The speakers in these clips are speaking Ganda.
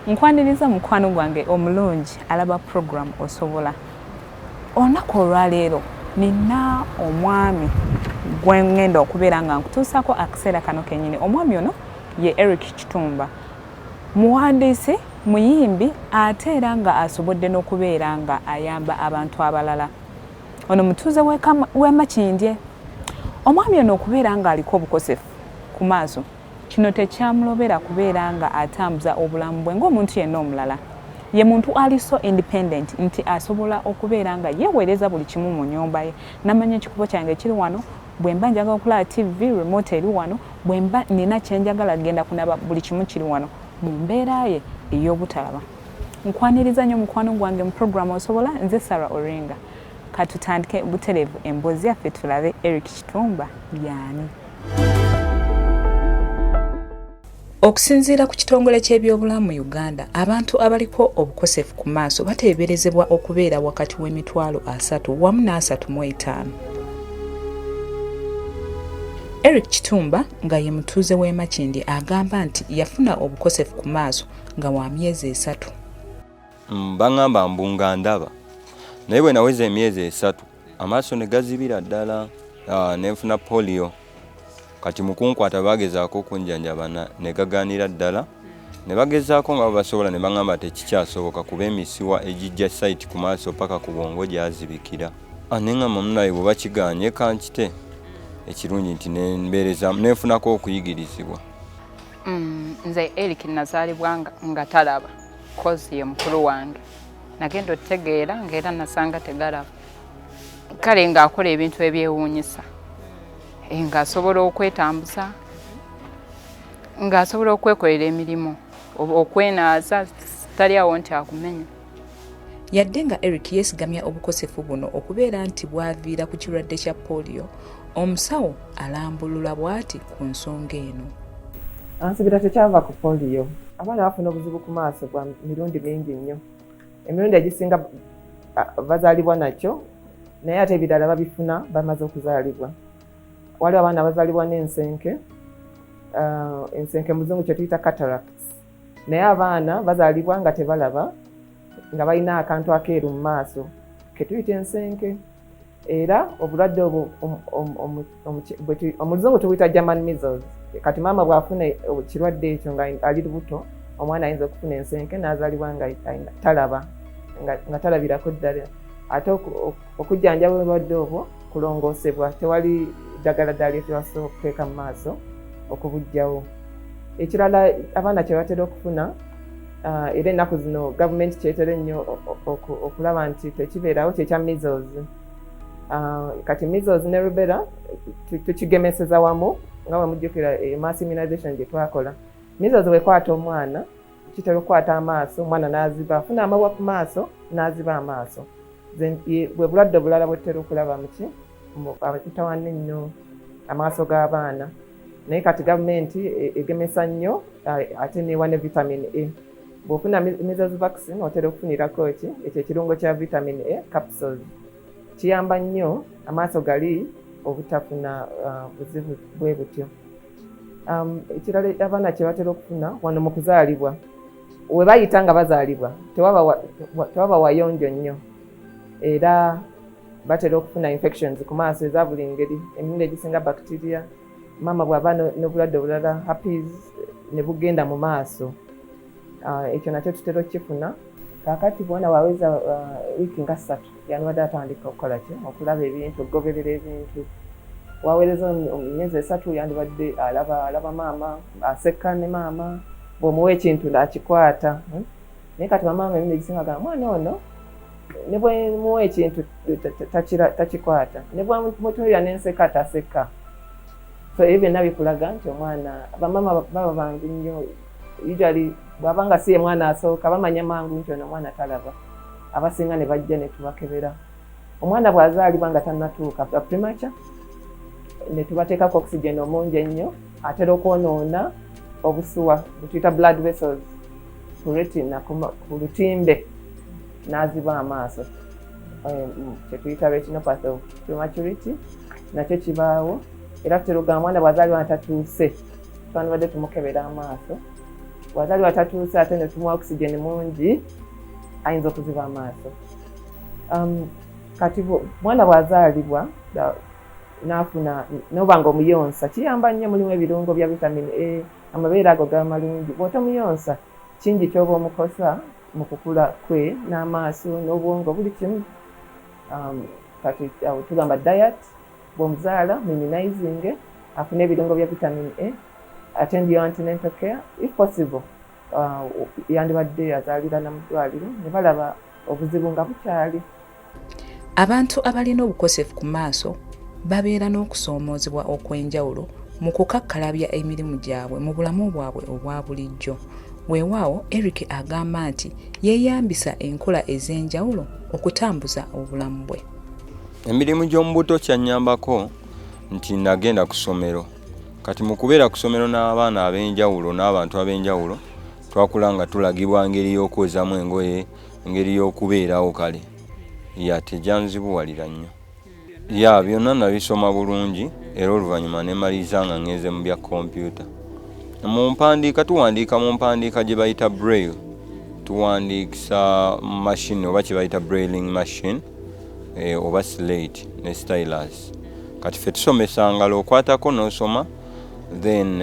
Nkwaniriza mukwano gwange omulungi alaba program Osobola. Olunaku olwaleero nina omwami gwe ngenda okubeera nga nkutuusaako akaseera kano kennyini. Omwami ono ye Ekitundu. Muwandiisi, muyimbi ate era nga asobodde n'okubeera nga ayamba abantu abalala. Ono mutuuze w'e Makindye. Omwami ono okubeera nga aliko obukosefu ku maaso, kino tekyamulobera kubeera nga atambuza obulamu bwe ng'omuntu yenna omulala. Ye muntu ali so independent nti asobola okubeera nga yeeweereza buli kimu mu nnyumba ye. Namanya ekikubo kyange kiri wano, bwe mba njagala okulaba TV, remote eri wano, bwe mba nina kye njagala genda kunaba, buli kimu kiri wano mu mbeera ye ey'obutalaba. Nkwaniriza nnyo mukwano gwange mu programu Osobola, nze Sarah Orenga. Katutandike butereevu emboozi yaffe tulabe Ekitundu y'ani. Okusinziira ku kitongole ky'ebyobulamu mu Uganda, abantu abaliko obukosefu ku maaso bateeberezebwa okubeera wakati w'emitwalo 3 wamu n'35. Ekitundu nga ye mutuuze w'e Makindye agamba nti yafuna obukosefu ku maaso nga wa myezi 3. Bangamba mbunga ndaba. Naye bwe naweza emyezi 3 amaaso ne gazibira ddala, nenfuna polio. Kati mukunkwata bagezaako okunjanjaba ne gagaanira ddala. Ne bagezaako nga basobola ne bangamba tekikyasoboka kuba emisiwa egijja site ku maaso paka ku bwongo gyazibikira. Neŋŋamba munaye bwe bakiganye kankite ekirungi nti nembeereza nenfunako okuyigirizibwa. Nze Eric nazaalibwa nga talaba kozi ye mukulu wange. Nagenda otegeera ng'era nasanga tegalaba. Kale ng'akola ebintu ebyewuunyisa. Ng'asobola okwetambuza, ng'asobola okwekolera emirimu, okwenaaza, tali awo nti akumenya. Yadde nga Eric yeesigamya obukosefu buno okubeera nti bwaviira ku kirwadde kya polio, omusawo alambulula bw'ati ku nsonga eno. Ansibira tekyava ku polio. Abaana bafuna obuzibu ku maaso bwa mirundi mingi nnyo. Emirundi egisinga bazaalibwa nakyo, naye ate ebirala babifuna bamaze okuzaalibwa. Waliwo abaana abazaalibwa n'ensenke, ensenke muzungu kye tuyita cataracts. Naye abaana bazaalibwa nga tebalaba, nga balina akantu akeeru mu maaso ke tuyita ensenke. Era obulwadde obwo omuzungu tubuyita German measles. Kati maama bw'afuna ekirwadde ekyo nga ali lubuto, omwana ayinza okufuna ensenke n'azaalibwa nga talaba, nga talabirako ddala. Ate okujjanjaba obulwadde obwo kulongoosebwa, tewali ddagala ddala lyetubasobola okuteeka mu maaso okubujjawo. Ekirala abaana kye batera okufuna, era ennaku zino gavumenti kyetera ennyo okulaba nti tekibeerawo, kyekya measles. Kati measles ne rubella tukigemeseza wamu nga bwe mujjukira mass immunization gye twakola. Measles bwekwata omwana kitera okukwata amaaso, omwana n'aziba, afuna amabwa ku maaso n'aziba amaaso. Bwe bulwadde bulala bwetutera okulaba muki abakitawanne nnyo amaaso g'abaana. Naye kati gavumenti egemesa nnyo ate newa ne vitamin A. Bw'ofuna measles vaccine otera okufunirako ekyo ekirungo kya vitamin A capsules. Kiyamba nnyo amaaso gali obutafuna buzibu bwe butyo. Ekirala abaana kye batera okufuna wano mu kuzaalibwa, we bayita nga bazaalibwa tewaba wayonjo nnyo, era batera okufuna infections ku maaso eza buli ngeri, emirundi egisinga bacteria. Maama bw'aba n'obulwadde obulala herpes ne bugenda mu maaso, ekyo nakyo tutera okukifuna. Kaakati bwana waweza wiiki nga 3 yanwadde atandika okukola ki okulaba ebintu, okugoberera ebintu. Waweereza emyezi 3 yandibadde alaba maama, aseka ne maama, bw'omuwa ekintu akikwata. Naye kati bamaama emirundi egisinga gamba mwana ono ne bwe muwa ekintu takikwata, ne bw'amutuulira n'enseka taseka. So ebyo byonna bikulaga nti omwana, bamaama baba bangu nnyo, usually bw'abanga si ye mwana asooka bamanya mangu nti ono omwana talaba. Abasinga ne bajja ne tubakebera. Omwana bw'azaalibwa nga tannatuuka premature, ne tubateekako oxygen omungi ennyo, atera okwonoona obusuwa butuyita blood vessels ku retina, ku lutimbe, n'aziba amaaso, kye tuyita retinopathy of prematurity, nakyo kibaawo. Era tutera okugamba mwana bw'azaalibwa nga tatuuse twandibadde tumukebera amaaso wazaalibwa tatuuse ate ne tumuwa oxygen mungi ayinza okuziba amaaso. Kati mwana bw'azaalibwa n'afuna n'oba ng'omuyonsa kiyamba nnyo, mulimu ebirungo bya vitamini A, amabeere ago gaba malungi. Bw'otomuyonsa kingi ky'oba omukosa mu kukula kwe n'amaaso n'obwongo buli kimu. Kati tugamba diet, bw'omuzaala immunizing, afune ebirungo bya vitamini A, attend your antenatal care if possible. Yandibadde azaalira na mu ddwaliro ne balaba obuzibu nga bukyali. Abantu abalina obukosefu ku maaso babeera n'okusoomoozebwa okw'enjawulo mu kukakkalabya emirimu gyabwe mu bulamu bwabwe obwa bulijjo. Weewaawo Eric agamba nti yeeyambisa enkola ez'enjawulo okutambuza obulamu bwe. Emirimu gy'omu buto kyannyambako nti nagenda ku ssomero. Kati mu kubeera ku ssomero n'abaana ab'enjawulo n'abantu ab'enjawulo twakula nga tulagibwa ngeri y'okwozamu engoye, engeri y'okubeerawo kale. Tejjanzibuwalira nnyo. Byonna nabisoma bulungi era oluvannyuma ne maliriza nga ngenze mu bya kompyuta. Mu mpandiika tuwandiika mu mpandiika gye bayita braille. Tuwandiikisa machine oba kye bayita brailing machine oba slate ne stylus. Kati ffe tusomesa ngalo, okwatako n'osoma then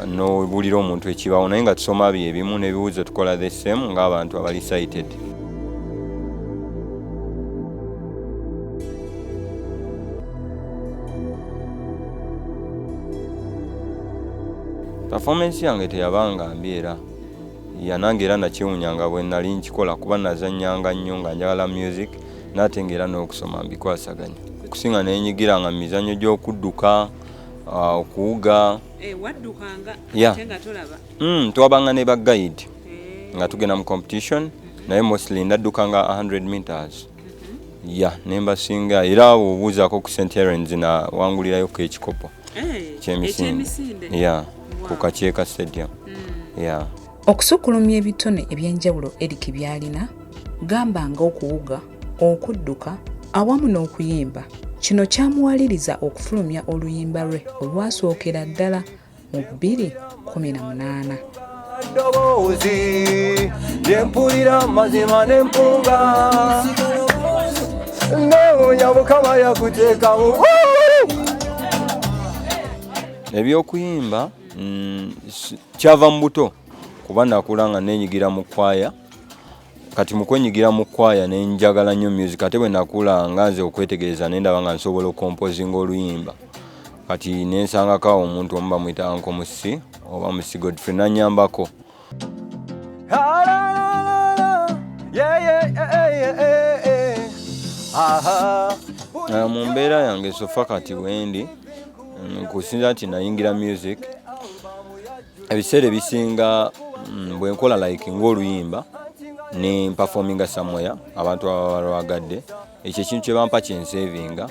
n'obulira omuntu ekibaawo, naye nga tusoma bye bimu n'ebibuuzo tukola the same ng'abantu abali sighted. Performance yange teyabanga mbyera. Nange era nakyewuunyanga bwe nali nkikola kuba nazannyanga nnyo nga njagala music n'ate ng'era n'okusoma mbikwasaganya. Okusinga neenyigiranga mu mizannyo gy'okudduka, okuwuga. Waddukanga ate nga tolaba? Twabanga ne ba guide nga tugenda mu competition, naye mostly ndaddukanga 100 meters. Ne mbasinga era obuuzaako ku St. Helens na wangulirayoko ekikopo ky'emisinde. Ku Kakyeka Stadium. Okusukkulumya ebitone eby'enjawulo Eric by'alina gamba ng'okuwuga, okudduka awamu n'okuyimba. Kino kyamuwaliriza okufulumya oluyimba lwe olwasookera ddala mu 2018. Ddoboozi lyempulira mazima n'empunga noonya Mukama yakuteekamu. Ebyokuyimba kyava mu buto kuba nakula nga neenyigira mu kwaya. Kati mu kwenyigira mu kwaya ne njagala nnyo music, ate bwe nakula nga nze okwetegereza ne ndaba nga nsobola okompozinga oluyimba. Kati ne nsangako omuntu omu bamuyita Uncle Musi oba Musi Godfrey n'annyambako. Mu mbeera yange sofa kati wendi nkusinza nti nayingira music. Ebiseera ebisinga bwe nkola like ng'oluyimba ne performinga somewhere abantu abalwagadde, ekyo ekintu kye bampa kyensevinga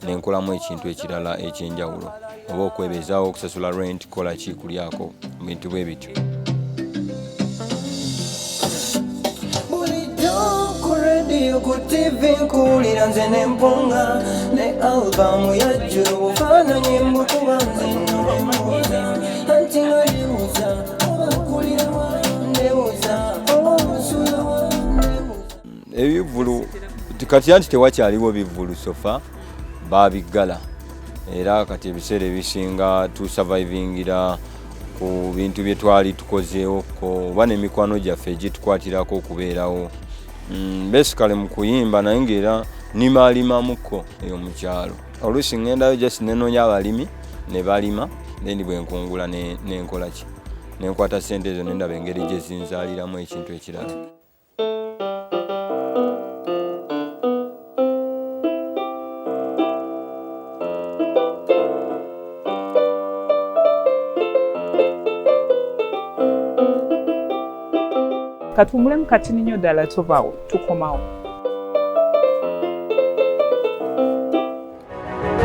ne nkolamu ekintu ekirala ekyenjawulo oba okwebezaawo, okusasula rent, kola ki kulyako bintu bwe bityo. Ku radio ku TV nkuwulira nze n'empunga ne albamu yajjula obufaananyi mbukuba nze n'embuuza anti nga yeewuza obakulira wandeewuza omusula wandeewuza. Ebivvulu kati anti tewakyaliwo bivvulu sofa baabiggala era kati ebiseera ebisinga tusurvivingira ku bintu bye twali tukozeewo oba n'emikwano gyaffe egitukwatirako okubeerawo. Basically mu kuyimba naye ng'era nimalimamuko eyo mu kyalo. Oluusi ŋŋendayo just nenoonya abalimi ne balima, then bwe nkungula n'enkola ki, ne nkwata ssente ezo ne ndaba engeri gye zinzaaliramu ekintu ekirala. Katumbulemu kati nnyo ddala tuvaawo tukomawo.